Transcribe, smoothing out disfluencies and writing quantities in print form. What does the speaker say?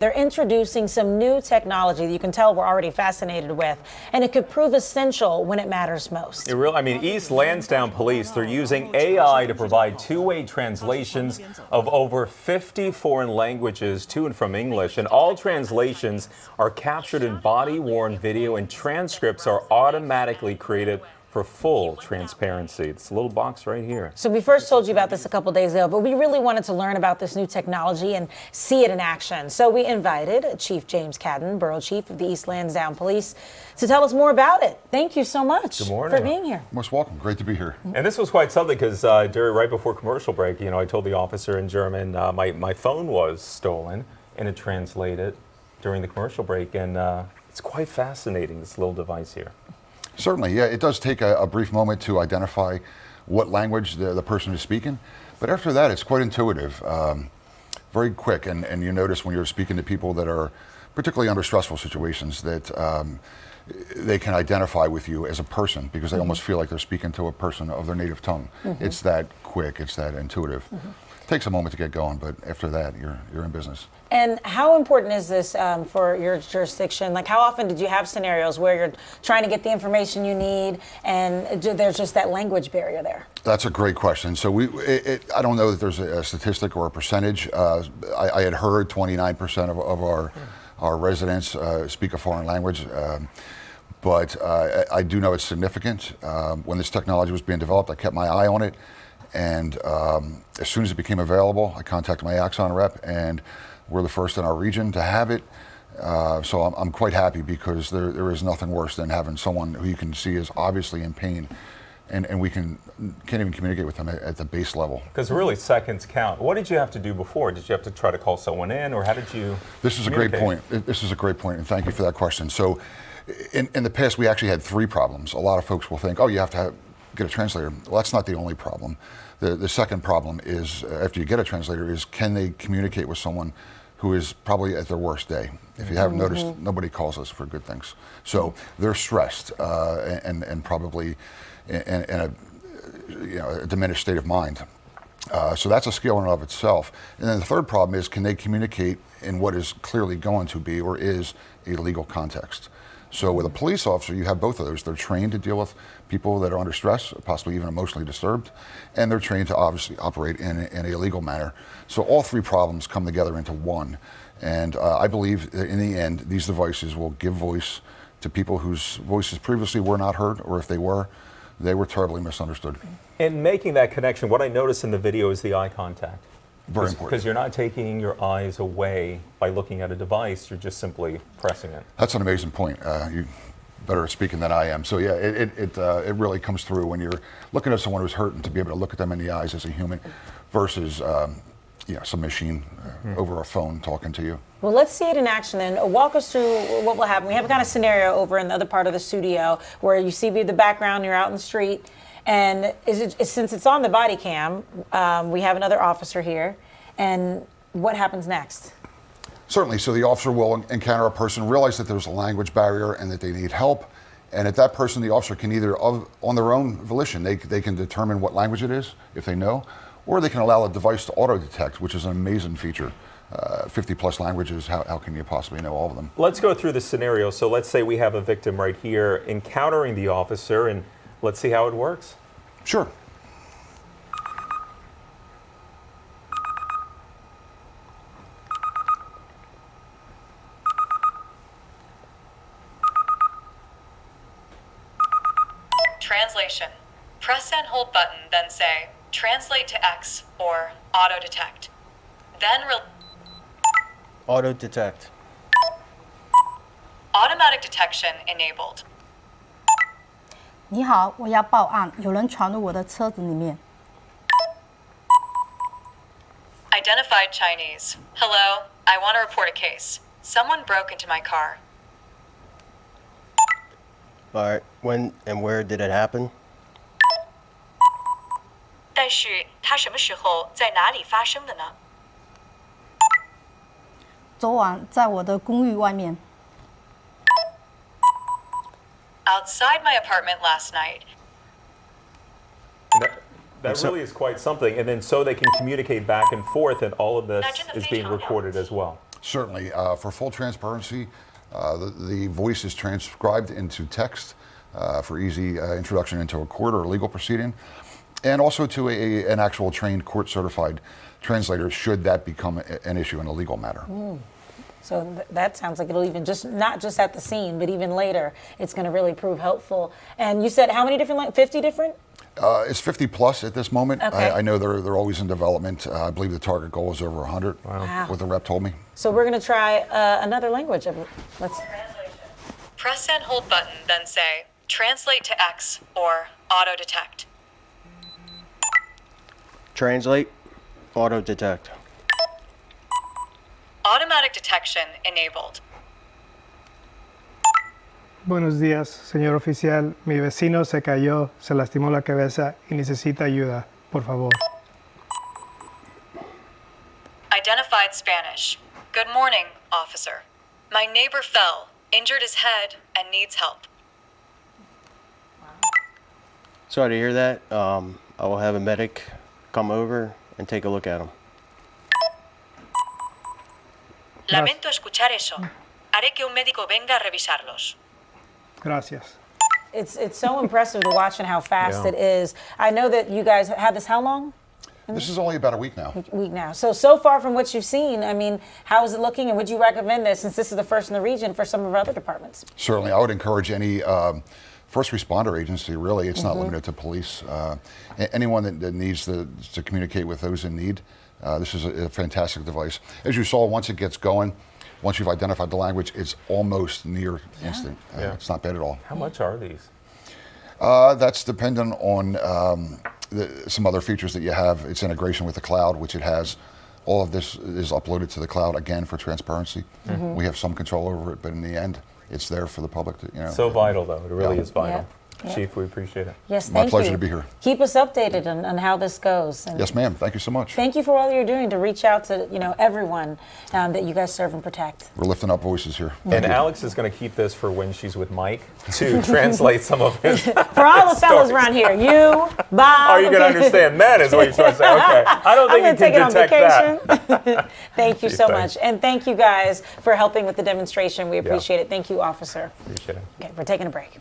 They're introducing some new technology that you can tell we're already fascinated with, and it could prove essential when it matters most. East Lansdowne Police, they're using AI to provide two-way translations of over 50 foreign languages to and from English, and all translations are captured in body-worn video, and transcripts are automatically created for full transparency. It's a little box right here. So we first told you about this a couple days ago, but we really wanted to learn about this new technology and see it in action. So we invited Chief James Cadden, Borough Chief of the East Lansdowne Police, to tell us more about it. Thank you so much for being here. Most welcome. Great to be here. And this was quite something because right before commercial break, I told the officer in German my phone was stolen, and it translated during the commercial break. And it's quite fascinating, this little device here. Certainly, yeah. It does take a brief moment to identify what language the person is speaking, but after that, it's quite intuitive, very quick. And you notice when you're speaking to people that are particularly under stressful situations that they can identify with you as a person because they almost feel like they're speaking to a person of their native tongue. It's that quick, it's that intuitive. Takes a moment to get going, but after that, you're in business. And how important is this for your jurisdiction? Like, how often did you have scenarios where you're trying to get the information you need and there's just that language barrier there? That's a great question. So I don't know that there's a statistic or a percentage. I had heard 29% of our residents speak a foreign language. But I do know it's significant. When this technology was being developed, I kept my eye on it. And as soon as it became available, I contacted my Axon rep, and we're the first in our region to have it. So I'm quite happy because there is nothing worse than having someone who you can see is obviously in pain, and we can't even communicate with them at the base level. Because really seconds count. What did you have to do before? Did you have to try to call someone in, or how did you This is a great point. This is a great point, and thank you for that question. So in the past, we actually had three problems. A lot of folks will think, oh, you have to get a translator. Well, that's not the only problem. The second problem is, after you get a translator, is can they communicate with someone who is probably at their worst day? If you haven't noticed, nobody calls us for good things. So they're stressed and probably in a diminished state of mind. So that's a skill in and of itself. And then the third problem is, can they communicate in what is clearly going to be or is a legal context? So with a police officer, you have both of those. They're trained to deal with people that are under stress, possibly even emotionally disturbed, and they're trained to obviously operate in a legal manner. So all three problems come together into one. And I believe that in the end, these devices will give voice to people whose voices previously were not heard, or if they were terribly misunderstood. In making that connection, what I noticed in the video is the eye contact. Very important. Because you're not taking your eyes away by looking at a device, you're just simply pressing it. That's an amazing point. You're better at speaking than I am. So yeah, it really comes through when you're looking at someone who's hurt, and to be able to look at them in the eyes as a human versus some machine over a phone talking to you. Well, let's see it in action then. Walk us through what will happen. We have a kind of scenario over in the other part of the studio where you see the background, you're out in the street. And since it's on the body cam, we have another officer here. And what happens next? Certainly. So the officer will encounter a person, realize that there's a language barrier and that they need help. And at that person, the officer can either, on their own volition, they can determine what language it is, if they know, or they can allow the device to auto-detect, which is an amazing feature. 50 plus languages, how can you possibly know all of them? Let's go through the scenario. So let's say we have a victim right here encountering the officer, and let's see how it works. Sure. Translation. Press and hold button, then say, translate to X or auto detect. Then auto detect. Automatic detection enabled. 你好，我要报案，有人闯入我的车子里面。Identified Chinese. Hello, I want to report a case. Someone broke into my car. All right, when and where did it happen? 但是它什么时候在哪里发生的呢？昨晚在我的公寓外面。 Outside my apartment last night. That really is quite something. And then so they can communicate back and forth, and all of this is being recorded as well. Certainly. For full transparency, the voice is transcribed into text for easy introduction into a court or a legal proceeding, and also to an actual trained court-certified translator should that become an issue in a legal matter. So that sounds like it'll even not just at the scene, but even later, it's going to really prove helpful. And you said how many different, 50 different? It's 50 plus at this moment. Okay. I know they're always in development. I believe the target goal is over 100. Wow. What the rep told me. So we're going to try another language. Let's. Press and hold button, then say, translate to X or auto detect. Translate, auto detect. Automatic detection enabled. Buenos días, señor oficial. Mi vecino se cayó, se lastimó la cabeza y necesita ayuda. Por favor. Identified Spanish. Good morning, officer. My neighbor fell, injured his head, and needs help. Sorry to hear that. I will have a medic come over and take a look at him. Lamento escuchar eso. Haré que un médico venga a revisarlos. Gracias. It's so impressive to watch and how fast Yeah. it is. I know that you guys had this how long? This is only about a week now. Week now. So far from what you've seen, I mean, how is it looking, and would you recommend this, since this is the first in the region, for some of our other departments? Certainly, I would encourage any first responder agency, really. It's not limited to police. Anyone that needs to communicate with those in need, this is a fantastic device. As you saw, once it gets going, once you've identified the language, it's almost near instant. Yeah. It's not bad at all. How much are these? That's dependent on some other features that you have. Its integration with the cloud, which it has. All of this is uploaded to the cloud, again, for transparency. We have some control over it, but in the end, it's there for the public to, So vital, though. It really Yeah. is vital. Yeah. Chief, we appreciate it. Yes, My thank you. pleasure to be here. Keep us updated on how this goes. And Yes, ma'am. Thank you so much. thank you for all you're doing to reach out to everyone that you guys serve and protect. We're lifting up voices here. And Alex is going to keep this for when she's with Mike to translate some of his. For all the fellas around here, you, Bob. Are you going to understand that? Is what you're trying to say? Okay. I don't I'm think going you to can take it on detect that. vacation. Thank you so Thanks. much. And thank you guys for helping with the demonstration. We appreciate it. Thank you, officer. Appreciate it. Okay, we're taking a break.